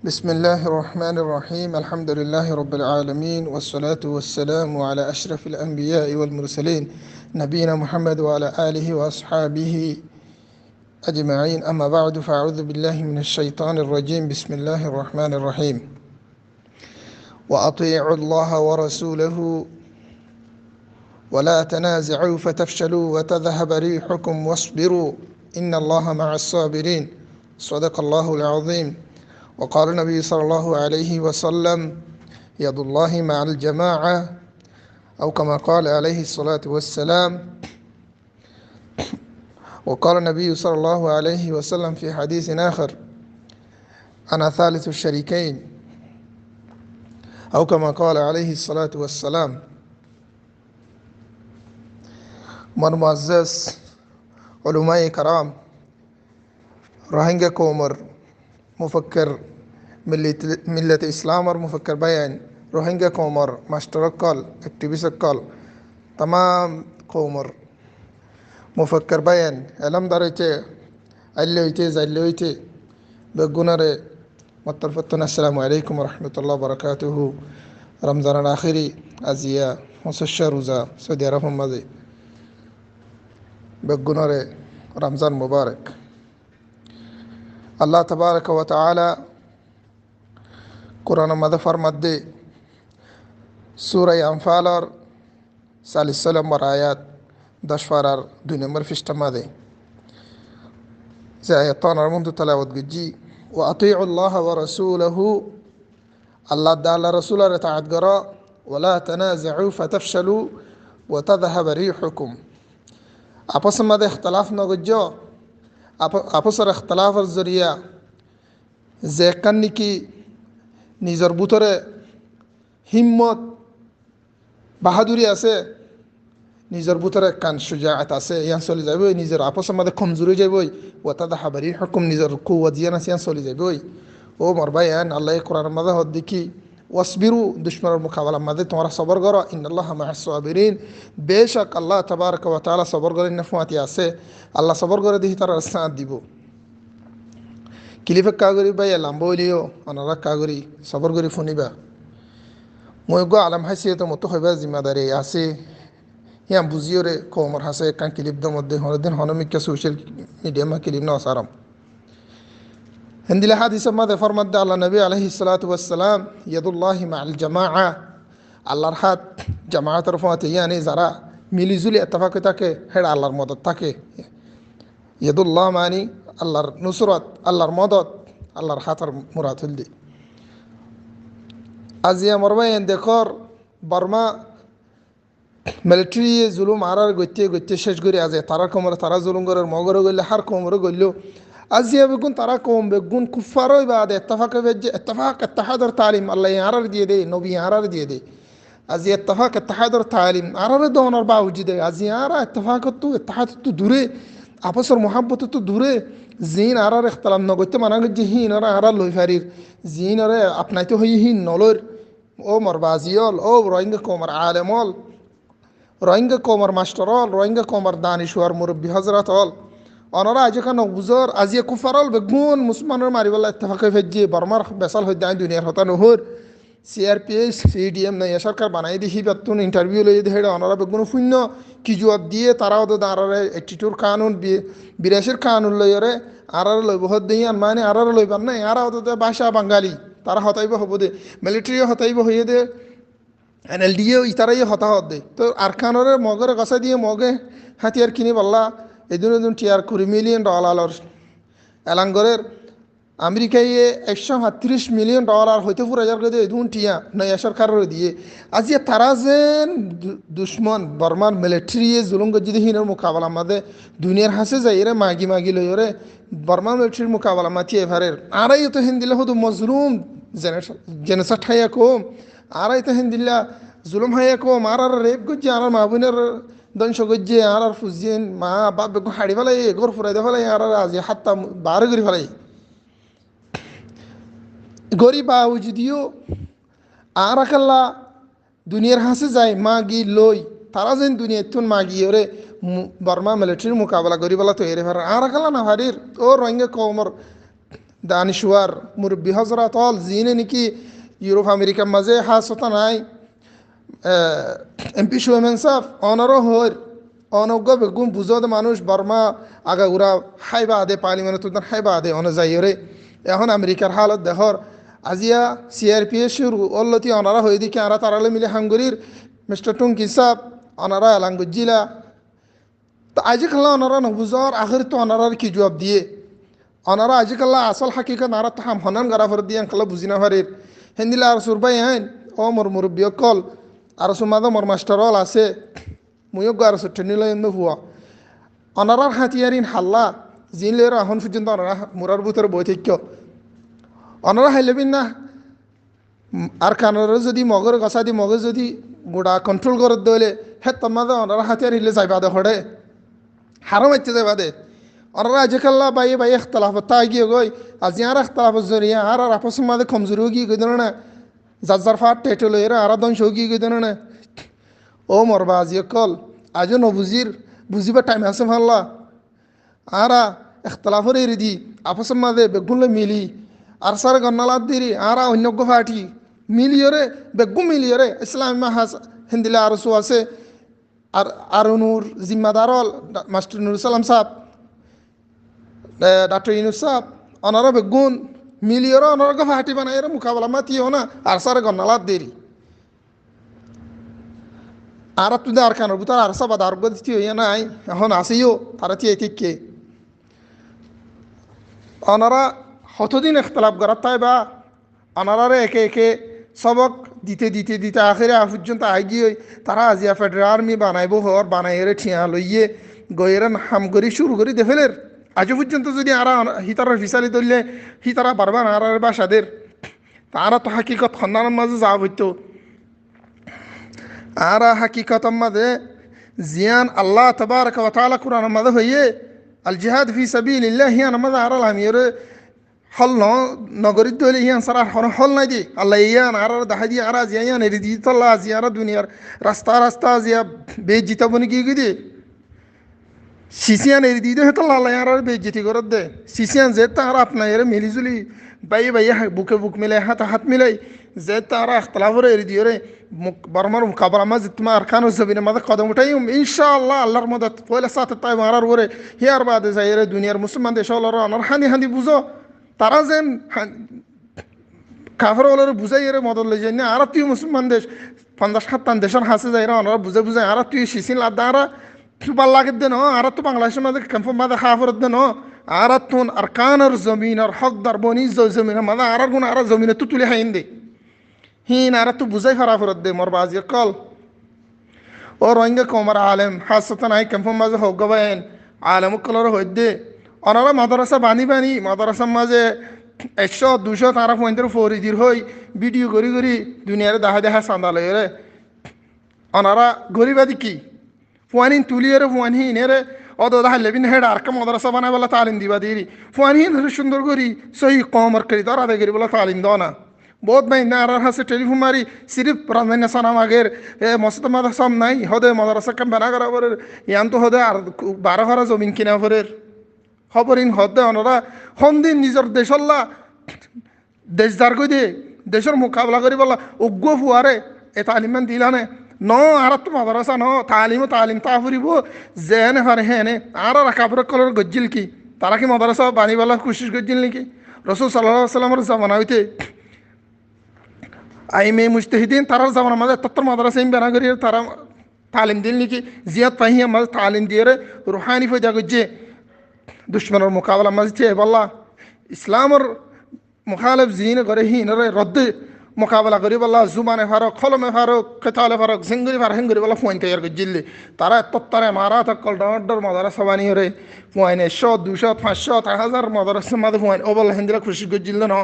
بسم الله الرحمن الرحيم الحمد لله رب العالمين والصلاة والسلام على أشرف الأنبياء والمرسلين نبينا محمد وعلى آله وأصحابه أجمعين أما بعد فأعوذ بالله من الشيطان الرجيم بسم الله الرحمن الرحيم وأطيعوا الله ورسوله ولا تنازعوا فتفشلوا وتذهب ريحكم واصبروا إن الله مع الصابرين صدق الله العظيم وقال النبي صلى الله عليه وسلم يد الله مع الجماعة أو كما قال عليه الصلاة والسلام. وقال النبي صلى الله عليه وسلم في حديث آخر أنا ثالث الشريكين أو كما قال عليه الصلاة والسلام. من معزز علماء كرام روهينجا كومر مفكر ملة إسلام مفكر بيان روهينجا كومر ماشترك قال اكتبيس قال تمام كومر مفكر بيان علم داريتي الليويتي زليويتي بقناري مطلفتنا السلام عليكم ورحمة الله وبركاته. رمضان الآخري أزياء وسشة روزا سودي عرب مزي بقناري رمضان مبارك. الله تبارك وتعالى قرآن ماذا فرمد سورة أنفال سالس سلام برآيات دشفار دنيا مرفشت ماذا زي آياتان رمضو تلاوت جي وأطيعوا الله ورسوله الله دال رسوله رتعد قراء ولا تنازعوا فتفشلوا وتذهب ريحكم. أبس ماذا اختلاف نغجو أبصر اختلاف الزريا زي كنكي نيزر بوتره همت بهادوری আছে নিজের ভিতরে কান শুজাআত আছে ইয়ান চলে যাবে নিজের আপস মধ্যে কমজোরি যাবে ওয়াতাদা বারিহুকুম নিজের কুওয়াত জিয়ান আছে ইয়ান চলে যাবে ও মোর ভাইয়ান আল্লাহ কোরআন মধ্যে হদ দেখি ওয়াসবিরু দুশমনের মোকাবেলা মধ্যে তোমরা সবর করো ইন্নাল্লাহা মা'আস সাবিরিন বেশক আল্লাহ তাবারক ওয়া তাআলা সবর করেন নফাতি আছে আল্লাহ সবর করে দিহি তার সাথ দিব কিলিফে কাগরি ভাই লাম্বলিও অনারা কাগরি সবর করি ফুনিবা মই গো আলম হাসিয়ত মতো হইবা জিম্মাদারি আছে ইয়াম বুঝিওরে কোমর হাসে কান ক্লিপ দ মধ্যে হরদিন হনমিকা সোশ্যাল মিডিয়া মা ক্লিপ না সারাম হিন্দিল হাদিস মাদে ফরমাদ আল্লাহ নবী আলাইহিস সালাতু ওয়াস সালাম ইয়াদুল্লাহি মাআল জামাআ আল্লাহর হাত জামাআতের ফাতে ইয়ানি যারা মিলিজুলি ইত্তেফাক থাকে হেডা আল্লাহর মদদ থাকে ইয়াদুল্লাহ মানি আল্লাহর নুসরাত আল্লাহর মদদ আল্লাহর হাতের মুরাদ হলদি আজিয়া মরবাইন দেখর বর্মা মিলিটারি জুলুম আরার গইতে শেষ করে আজে তারা কোমর তারা জুলুম করে মগর গইলে হার কোমর গইল আজিয়া বেগুন তারা কম বেগুন কুফারই বাদে ইত্তেফাক বেজে ইত্তেফাক ইত্তেহাদর তালিম আল্লাহ আরার দিয়ে দে নবী আরার দিয়ে দে আজি ইত্তেফাক ইত্তেহাদর তালিম আরার দওনার বাউজি দে আজি আরা ইত্তেফাক তো ইত্তেহাদ তো দূরে আপসর মোহাব্বত তো দূরে জিন আরার ইখতিলাম নগইতে মানা গজি হিন আরা লই ফারির জিন আরে আপনাইতে হই হিন নলর ও মরবাজিয়ল ও রোহিঙ্গা কোমর আলেমল রোহিঙ্গা কোমর মাস্টারল রোহিঙ্গা কোমর দানিশওয়ার মুরব্বী হজরত হল অনরা আজকান বুজর আজিয়ে কুফারল বেগুন মুসলমানের মারিবলা ইত্তেফাকে ফেজি বর্মার বেসাল হই দাই দুনিয়ার হতা নহর সিআরপিএস সিডিএম নাই সরকার বানাই দিহি বাতুন ইন্টারভিউ লই দে হেডা অনরা বেগুন শূন্য কি জবাব দিয়ে তারাও তো দাঁড়ারে 82 কানুন 82 কানুন লইরে আরার লই বহুত দিয়ান মানে আরার লইবার নাই আরাও তো ভাষা বাঙালি তারা হতাইব হব দে মিলিটারি হতাইব হইয়ে দে এনএলডিও ইতারাই হতাহত দে তো আরকানরে মগরে গসা দিয়ে মগে হাতিয়ার কিনি বললা এদিন টিয়ার $20 মিলিয়ন এলাঙ্গরের আমেরিকায় $137 মিলিয়ন হইতে পুরো হাজার করে এদিন টিয়া নয়া সরকারের দিয়ে আজি তারা যেন দুশ্মন বর্মার মিলিটারি জুলুম গজি হিনের মোকাবেলা মাদে দুনিয়ার হাসে যাই রে মাগি লই রে বর্মা মিলিটারির মোকাবেলা মাতি এভারের আরাই তো হিন্দিলে হতো মজলুম জেনেসা ঠাইয়া কম আরাই তো হিন্দিল্লা জুলুম হাইয়া কম আর রেপ গজি আর মাহবুনের দংশ গজ্জে আর ফুজিন মা বাপ বেগু হাড়ি ফেলাই এগোর ফুরাই দে ফেলাই আর আজি হাতটা বার করি ফেলাই গরিব আউ যদিও আর আকাল্লা দুনিয়ার হাসে যায় মাগি লই তারা যেন দুনিয়ার তুন মাগি ওরে বর্মা মিলিটারির মোকাবেলা করি বলা তো এরে ভার আর আকাল্লা না ভারির ও রোহিঙ্গা কমর দানিশওয়ার মুরব্বী হজরত হল জিনে নাকি ইউরোপ আমেরিকার মাঝে হাসতা নাই এমপি সুমেন সাহ অনারও হর অনজ্ঞ বেগুন বুঝদ মানুষ বর্মা আগাগুড়া হাইবা আদে পার্লিমেন্ট তুদান হাইবা আদে অন যাইরে এখন আমেরিকার হালত দেহর আজিয়া সিআরপিএ শুরু অল্লতি অনারা হয়ে দিকে আরা তারালে মিলে হাঙ্গুরির মিস্টার টুঙ্কি সাহ অনারা এলাঙ্গুজিলা তো আজিকাল্লা অনারা নবুজর আখির তো অনারার কি জবাব দিয়ে অনারা আজিকাল্লা আসল হাকিকত নারা তো হাম হনান গারা ফর দিয়ে আঙ্কাল্লা বুঝি না পারির হিন্দিলা আর সুরবাই আইন ও মোর মুরব্বী কল আর সুমাদা মোর মাস্টার অল আছে মুয়ক আর সুট্টেনিল এমনি হুয়া অনারার হাতিয়ারিন হাল্লা জিন লের এখন পর্যন্ত অনারা মুরার ভিতরে বই থেকে অনারা হাইলেবিন না আর কানারা যদি মগর গছা দি মগজ যদি গোড়া কন্ট্রোল করে দিলে হে তোমাদের অনারা হাতিয়ার হিলে যাইবা দে হরে হারম ইচ্ছে যাইবা দে অনারা আজিকাল্লা বাই বাই এখতলাফ তা গিয়ে গই আজি আর এখতলাফ জরিয়া আর আপস মাদে কমজোরি গিয়ে গই না যার ফাট টেটল এরা আর দংশ গিয়ে গই না ও মরবা আজি কল আজও নবুজির বুঝিবার টাইম আছে ভাল্লা আরা এখতলাফর এরি দি আপস মাদে বেগুনলে মিলি আর সার গন্নালাত দিরি আর অন্যজ্ঞ ফাটি মিলিয়রে বেগু মিলিয়রে ইসলাম হাস হিন্দিলা আর সু আছে আর আরনুর জিম্মাদার মাস্টার নুর সালাম সাহ ডাক্তার ইনুস সাহ অনারা বেগুন মিলিয়রে অনারজ্ঞ ফাটি বানাই মোকাবেলা মাতিও না আর সার গন্নালাত দিরি আর তুই আর কানোর ভিতর আর সব আদার দিতে হইয়া নাই এখন আসিও তারা তি ঠিককে অনারা কতদিন এখতলাফ করার তাই বা অনারারে একে একে সবক দিতে দিতে দিতে আখেরে পর্যন্ত আগিয়ে তারা আজিয়া ফেডারেল আর্মি বানাইব হর বানাইরে ঠিয়া লইয়ে গইয়ের হাম করি শুরু করি দেখলের আজও পর্যন্ত যদি আরা হিতারার ফিসালি ধরলে হিতারা বারবার আর বাসাদের তারা তো হাকিকত খন্দানের মাঝে যাওয়া হইতো আর হাকিকতর মাঝে জিয়ান আল্লাহ তবারক ওয়া তাআলা কুরআনের মাঝে হইয়ে আল জিহাদ ফি সাবিলিল্লাহ হিয়ান মাঝে আর আমিরে হল নগরীর দলে ইয়ান সারা হল নাই দি আল্লাহ ইয়ান আর দেখা দিয়ে আর জিয়ান এরি দি তাল্লাহ জিয়ার দুনিয়ার রাস্তা রাস্তা জিয়া বেজিতা বনি কি দি সিসিয়ান এরি দিয়ে হেতাল্লাহ আল্লাহ আর বেজিতি করে দে সিসিয়ান যে তার আপনার এর মিলিজুলি বাই বাই বুকে বুক মিলাই হাত হাত মিলাই যে তারা এখতলাফর এরি দিয়ে রে বর্মার মুকাবলা মাঝে তোমার আরকানুজ জমিনের মাঝে কদম উঠাই ইনশাআল্লাহ আল্লাহর মদত পয়লা সাথে তাই মারার ওরে হিয়ার বাদে যাই রে দুনিয়ার মুসলমান দেশ হলার আনার হানি হানি বুঝো তারা যেন কাফর হলের বুঝাই এর মদত লই যায় না আর তুই মুসলমান দেশ 50-57 দেশের হাসে যাই ওনারা বুঝে বুঝে আর তুই সিসিন লাদা আর ভাল লাগে দেন আর তো বাংলাদেশের মাঝে কনফার্ম মাঝে খাফর দেন আর তুন আর কানের জমিন আর হকদার বনি জমিনের মাঝে আর গুণ আর জমিনে তো তুলে হাইন দে হিন আর তো বুঝাই ফারাফরত দে মোর বাজি কল ও রোহিঙ্গা কমর আলেম হাসতান আই কনফার্ম মাঝে হোক গবায়েন আলেম কলর হই দে ওনারা মাদ্রাসা বানি বানি মাদ্রাসার মাঝে 100-200 তারা পয়েন্টের ফরিদির হই ভিডিও করি করি দুনিয়ারে দেখা দেখা চান্দা লই রে ওনারা গরিবাদি কি ফুয়ানিন তুলিয়ে রে ফুয়ানহীন রে অদ দেখা লেবিন হেড আর কা মাদ্রাসা বানাই বলা তালিম দিবা দিরি ফুয়ানহীন সুন্দর করি সহি কমর করি তারা দেখি বলা তালিম দাও না বহুত ভাই না আর হাসে টেলিফোন মারি সিরিফ রাজধানী সানাম আগের মস্ত মাদ্রাসা নাই হদে মাদ্রাসা কাম বানা করা পরের ইয়ান তো হদে আর 12 হারা জমিন কিনা পরের খবরিন হদে ওনারা হন্দিন নিজের দেশল্লা দেশ দার্গই দিয়ে দেশের মোকাবিলা করি বলা উগ্র ফুয়ারে এ তালিমান দিলানে ন আর তো মাদ্রাসা ন তালিম তা ফুরিব যেনে হারে হেনে আর কাপড় কলর গজ্জিল কি তারা কি মাদ্রাসা বানিবেলা কোশিশ গজ্জিল নাকি রসুল সাল্লাল্লাহু আলাইহি সাল্লামের জামানা হইতে আইমে মুজতাহিদিন তারার জামানার মাঝে তত্তর মাদ্রাসা বেনা করি তারা তালিম দিল নাকি জিয়াদ পাহিয়া মাঝে তালিম দিয়ে রুহানি ফয়দা গজ্জে দুশ্মনের মোকাবেলা মাঝে বল্লা ইসলামের মুখালেফ জিন করে হিনরে রদ্দ মোকাবেলা করি বল্লা জুমানে ফারক খলমে ফারক কেতালে ফারক জিঙ্গুরি ফার হিঙ্গুরি বলা ফুয়াইন তৈরি গজ্জিল্লি তারা তত্তরে মারা তকল ডর মাদ্রাসা বানিয়ে রে ফুয়াইন 100-200-500 1000 মাদ্রাসার মাঝে ফুয়াইন ও বল্লা হিন্দিরা খুশি গজ্জিল না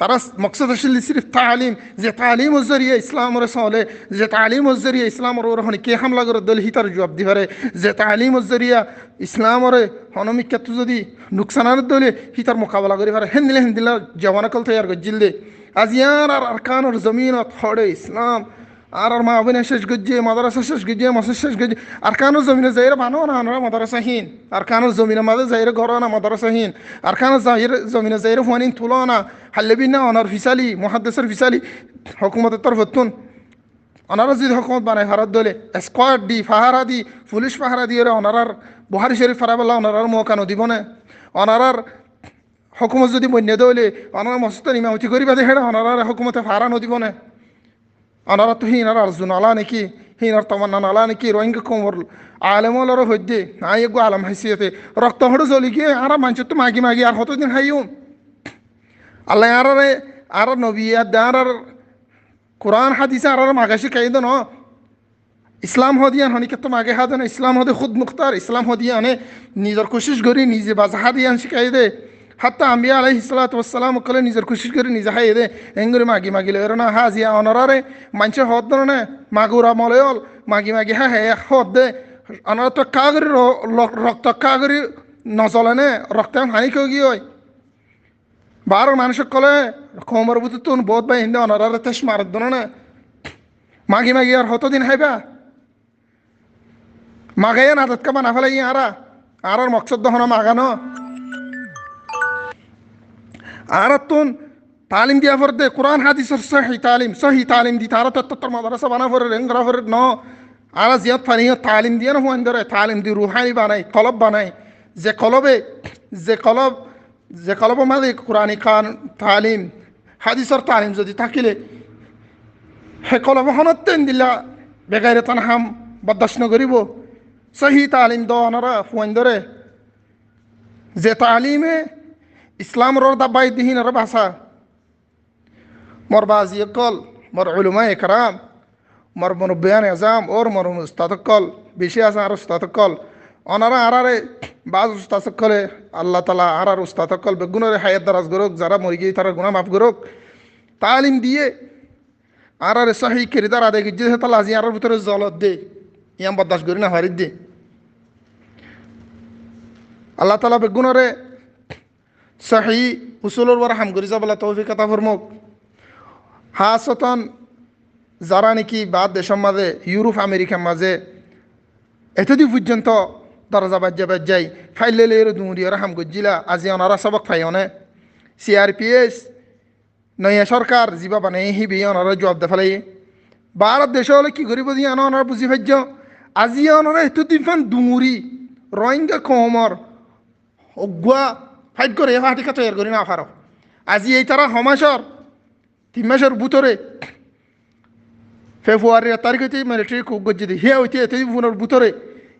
তারা মকসদ আসলে সিরিফ তালিম যে তালিমের জরিয়ে ইসলামের চলে যে তালিমের জরিয়ে ইসলামের ওখানে কে হামলা করে দল হিতার জবাব দিবারে যে তালিমের জরিয়া ইসলামের হনমিক্ষাত যদি নুকসানের দলে হিতার মোকাবেলা করি পারে হেন্দিলা জওয়ানা কল তৈয়ার গজ্জিল দে আজিয়ার আর আরকানের জমিনত হড়ে ইসলাম আর মা আবিনা শেষ গজ্জে মাদ্রাসা শেষ গজ্জে মসজিদ শেষ গজ্জে আর কানো জমিনে যাইরে বানো না আনরা মাদ্রাসাহীন আর কানো জমিনে মাঝে যাইরে ঘর না মাদ্রাসাহীন আর কানো যাইরে জমিনে যাইরে ফানিন তুলো না হাল্লেবিন না অনার ফিসালি মুহাদ্দিসের ফিসালি হুকুমতের তরফতুন ওনারা যদি হুকুমত বানায় ভারত দলে স্কোয়াড দি ফাহারা দি পুলিশ পাহারা দিয়ে ওনারার বুহারি শরীফ ফারাবেলা ওনারার মৌকানো দিব না ওনারার হুকুমত যদি বন্যা দলে ওনারা মস্ত ইমামতি করিবা দেখে ওনারার হুকুমতে ফাহারা দিব না ওনারা তো হিনার আর্জুন আলা নাকি হিনার তমান্না আলা নাকি রোহিঙ্গা কোমর আলেমলর হইদে আই এগো আলম হাইসিয়াতে রক্ত হড় জ্বলি গিয়ে আর মানুষ তো মাগি মাগি আর কতদিন হাইও আল্লাহ আর নবী আর কোরআন হাদিসে আর মাগাশি কাইদ ন ইসলাম হদিয়ান হনিকে তো মাগে হাদে না ইসলাম হদে খুদ মুখতার ইসলাম হদিয়ানে নিজের কোশিশ করি নিজে বাজাহা দিয়ান শিখাই দে হাত্তা আম্বিয়া আলাইহিস সালাতু ওয়াস সালাম কলে নিজের কোশিশ করি নিজে হাই দে এঙ্গুরি মাগি মাগি লয় না হাজিয়া অনরারে মানছে হদ না মাগুরা মলয়ল মাগি মাগি হা হে হদ দে অনরা তো কাগরি রক্ত কাগরি নজলনে রক্ত হানি কই গিয়ে বারো মানুষ কলে কোমর বুঝে তুন বোধ বাই হিন্দে অনারারে তেস মারত না মাগি মাগি আর হতদিন হাইবা মাগাইয়া না তৎকা বানা ফেলাই আর মকসদ দহন মাগানো আর তুন তালিম দিয়া ফর দে কোরআন হাদিসের সহি তালিম দি তারা তত্তর মাদ্রাসা বানা ফর রেঙ্গরা ফর ন আর জিয়াত ফানিও তালিম দিয়ে না হুয়ান ধরে তালিম দি রুহানি বানাই কলব বানাই যে কলবে যে কলব মাঝে কোরআনি খান তালিম হাদিসের তালিম যদি থাকিলে হে কলব হনতেন দিলা বেগাইরে তানহাম বরদাস্ত নকরিব সহি তালিম দ অনরা ফুয়ান ধরে যে তালিমে ইসলামর দাবাই দিহীন আর ভাষা মোর বাজি কল মোর উলুমা একরাম মোর মুরব্বিয়ান আজম ওর মোর উস্তাদ কল বেশি আছে আর উস্তাদ কল অনারা আরারে বাজ উস্তাদ কলে আল্লাহ তালা আর উস্তাদ কল বেগুনরে হায়াত দারাজ গরক যারা মরি গিয়ে তারা গুণা মাফ গরক তালিম দিয়ে আর সহি কিরদার আদায় গিয়ে যে তালা আজি আর ভিতরে জলত দে ইয়াম বরদাস্ত করি না হারিদ দে আল্লাহ তালা বেগুনরে সহি উসুলর বড় হাম করি যাবলা তৌফিক আতা ফরমুক হাসতন যারা নাকি বাদ দেশের মাঝে ইউরোপ আমেরিকার মাঝে এতদিন পর্যন্ত দরজা বাজ্যা যাই ফাইলে লের দুমুরিয়ার হাম গজ্জিলা আজি ওনারা সবক ফাইনে CRPS নয়া সরকার যিবা বানাই হিবি ওনারা জবাব দে ফেলাই ভারত দেশ হলে কি করিব দিয়ে ওনারা বুঝি ভাজ্য আজি ওনারা এতদিন ফান দুমুরি রোহিঙ্গা কোমর অগুয়া ফাইট করে হাটিকা তৈরি করি না ফারো আজি এই তারা সমাসর 3 মাসের ভিতরে ফেব্রুয়ারি তারিখে মিলিটারি খুব গজ্জি দিয়ে হে হইতে এত ভিতরে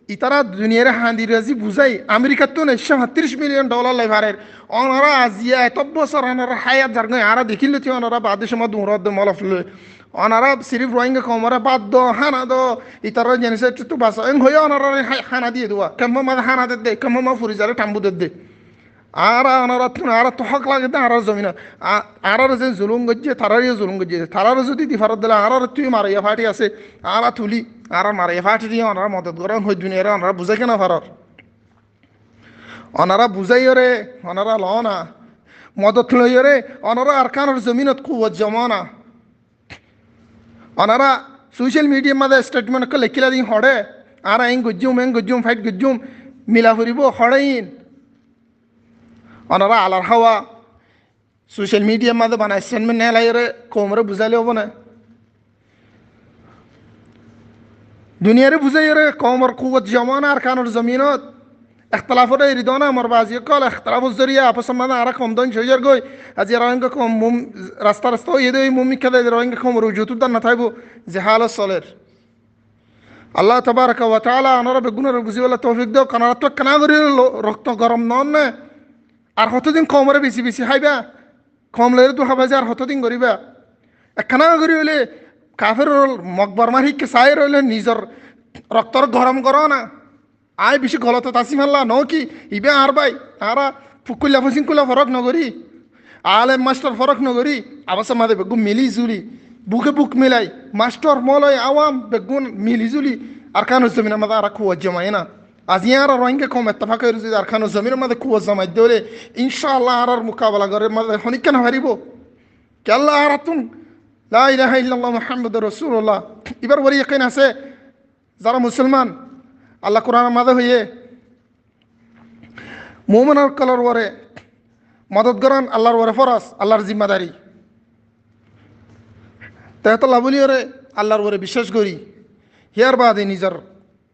ইতারা দুনিয়ার হান্দিরাজি বুঝাই আমেরিকার তো $130 মিলিয়ন লাইভারের ওনারা আজিয়া এত বছর ওনারা হায়াত যার আরা দেখিল ওনারা বাদ সময় দৌড় মলফ ওনারা সিরিফ রোহিঙ্গা কমরা বাদ দ হানা দ ইতারা জেনেছে একটু বাসা হয়ে ওনারা হানা দিয়ে দেওয়া কেমন মাঝে হানা দে কেমন মা ফুরিজারে টাম্বু দে আর ওনারা আর তো হক লাগে না আর জমিন আর যে জুলুম গজ্জে তারারিও জুলুম গজ্জে তারারও যদি দিফারত দিলে আর তুই মারাইয়া ফাটি আছে আর তুলি আর মারাইয়া ফাটি দিয়ে ওনারা মদত করেন হই দুনিয়ারে ওনারা বুঝাই কেনা ফারর ওনারা বুঝাইও রে ওনারা ল না মদত লইও রে ওনারা আর কানোর জমিনত কুয়ত জমা না ওনারা সোশ্যাল মিডিয়ার মাঝে স্টেটমেন্ট লেখিলা দিন হড়ে আর এং গজ্জুম ফাইট গজ্জুম মিলা ফুরিব হড়েইন ওনারা আলার হাওয়া সোশ্যাল মিডিয়ার মাঝে বানায় স্টেটমেন্ট নেলাইরে কোমরে বুঝাইলে হব না দুনিয়ারে বুঝাইরে কোমর কুয়ত জমা না আর কানোর জমিনত اختلافات ایران امر بعضی کال اختلاف زریعه اپس من آرا کم دان شویر گوی از ایران که کم مم راست یه دوی ممی که در ایران که کم روجوت دان نتایبو زحال سالر الله تبارک و تعالی آنها را بگونه رو بزی ولی توفیق دو کنار تو کناگری رخت گرم نان نه ارهات دین کامر بیسی های با کام لیر دو هفته ارهات دین گری با کناگری ولی کافر مقبر ماری که سایر ولی نیزر رختار گرم گرانه আয় বেশি গলত তাসিম আল্লাহ ন কি ইবে আর ভাই আরা ফুকুল্লা ফসিংকুল্লা ফরক নগরি আলেম মাস্টার ফরক নগরি আবাসা মাদে বেগুন মিলি জুলি বুকে বুক মিলাই মাস্টার মলয় আওয়াম বেগুন মিলি জুলি আর কানো জমিন আমাদের আর খুব জমায় না আজ ইয়ার রোহিঙ্গা কম এত্তফাক যদি আর কানো জমিন আমাদের খুব জমাই দেলে ইনশাআল্লাহ আর মোকাবেলা করে মাদে হনিক কেন হারিব কেল্লা আর তুম লা ইলাহা ইল্লাল্লাহ মুহাম্মাদুর রাসূলুল্লাহ। এবার বলি ইয়াকিন আছে যারা মুসলমান আল্লাহ কোরআনের মাঝে হইয়ে মুমিনের কলর ওরে মদত করেন আল্লাহর ওরে ফরজ আল্লাহর জিম্মাদারি তেহতল্লাহ বলি ওরে আল্লাহর ওরে বিশ্বাস করি হিয়ার বাদে নিজের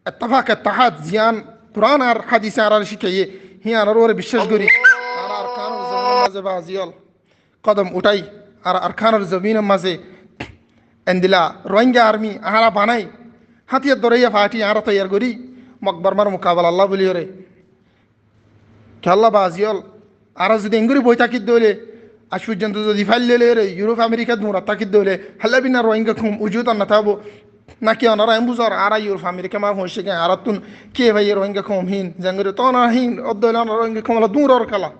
এত্তফাক এত্তাহাদ জিয়ান কোরআন আর হাদিসে আর শিখাইয়ে হিয়ার ওরে বিশ্বাস করি আর আরকানুল জমিনের মাঝে বাজিয়ল কদম উঠাই আর আরকানুল জমিনের মাঝে এন্দিলা রোহিঙ্গা আর্মি আহারা বানাই হাতিয়ার দরাইয়া ফাটি আহারা তৈয়ার করি মকবরমার মোকাবেলা আল্লাহ বলি ওরে খেলা বাজিয়ল আর যদি এঙ্গুরি বই থাকিত দৌলে আজ পর্যন্ত যদি ফাইলে রে ইউরোপ আমেরিকাত মোরা তাকিত দৌলে হাল্লা বিনা রোহিঙ্গা খুম উজুত না থাকবো নাকি অনারা এম্বুজর আর ইউরোপ আমেরিকা মা হয়েছে কে আর তুন কে ভাই রোহিঙ্গা খুম হিন জাঙ্গুরি তো না হিন অদ্দইল রোহিঙ্গা খুমলা দূর কালা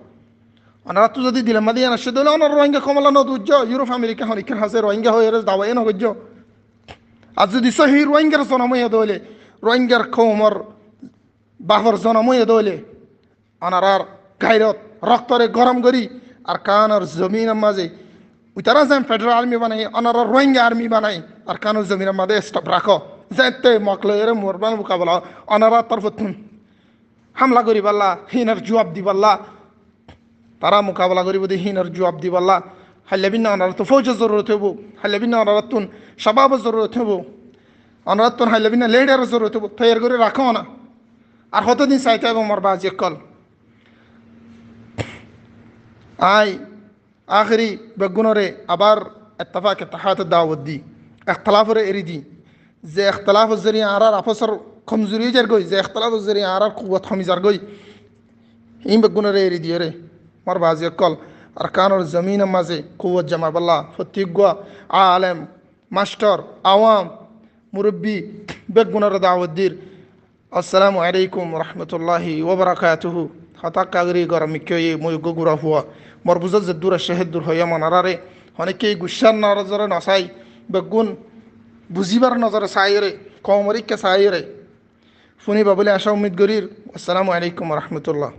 অনারা তো যদি দিলাম মাদি আনা সে দৌলে অনার রোহিঙ্গা খুমলা ন দুজ্জ ইউরোপ আমেরিকা হরিকের হাসে রোহিঙ্গা হয়ে দাওয়াই ন গজ্জ আর যদি সহি রোহিঙ্গার জনময় দৌলে রোহিঙ্গার খুমর বাহর জনময় দৌলে অনারার গাইরত রক্তরে গরম করি আর কানার জমিনের মাঝে উতারা যেন ফেডারেল আর্মি বানাই অনারা রোহিঙ্গা আর্মি বানাই আর কানার জমিনের মাঝে স্টপ রাখো যেতে মকলের মোরবান মোকাবেলা অনারা তরফ হামলা করি পাল্লা হিনার জবাব দি পাল্লা তারা মোকাবেলা করি বোধ হিনার জবাব দি পাল্লা হাল্লা বিনা অনারা তো ফৌজের জরুরত হবো হাল্লা বিনা অনারা তুন সবাবের জরুরত হবো অনারা তুন হাল্লা বিনা লেডারের জরুরত হবো তৈরি করে রাখো না আর হতদিন চাইতে হবে মোর বাজি কল আই আখরি বেগুনরে আবার ইত্তেফাক ইত্তেহাদ দাওয়াত দি ইখতিলাফরে এরি দি যে ইখতিলাফের জরিয়া আর আপসর কমজোরি যার গই যে ইখতিলাফের জরিয়া আর কুওয়াত কমি যার গই এই বেগুনরে এরি দি রে মার বাজি কল আর কানোর জমিনের মাঝে কুওয়াত জামা বাল্লাহ ফতিগুয়া আলেম মাস্টার আওয়াম মুরব্বি বেগুনরে দাওয়াত দির আসসালামু আলাইকুম রহমতুল্লাহি ওয়া বারাকাতুহু হঠাৎ কাগরি গরম কেয়ে মই গুগুরা হুয়া মরবুজা জদ্দুরা শেহেদুর হইয়া মনারারে অনেকেই গুসার নজরে নসাই বেগুন বুঝিবার নজরে চাইরে কমরিককে চাইরে শুনি বাবলে আশা উম্মিদ গরির আসসালামু আলাইকুম রহমতুল্লাহ।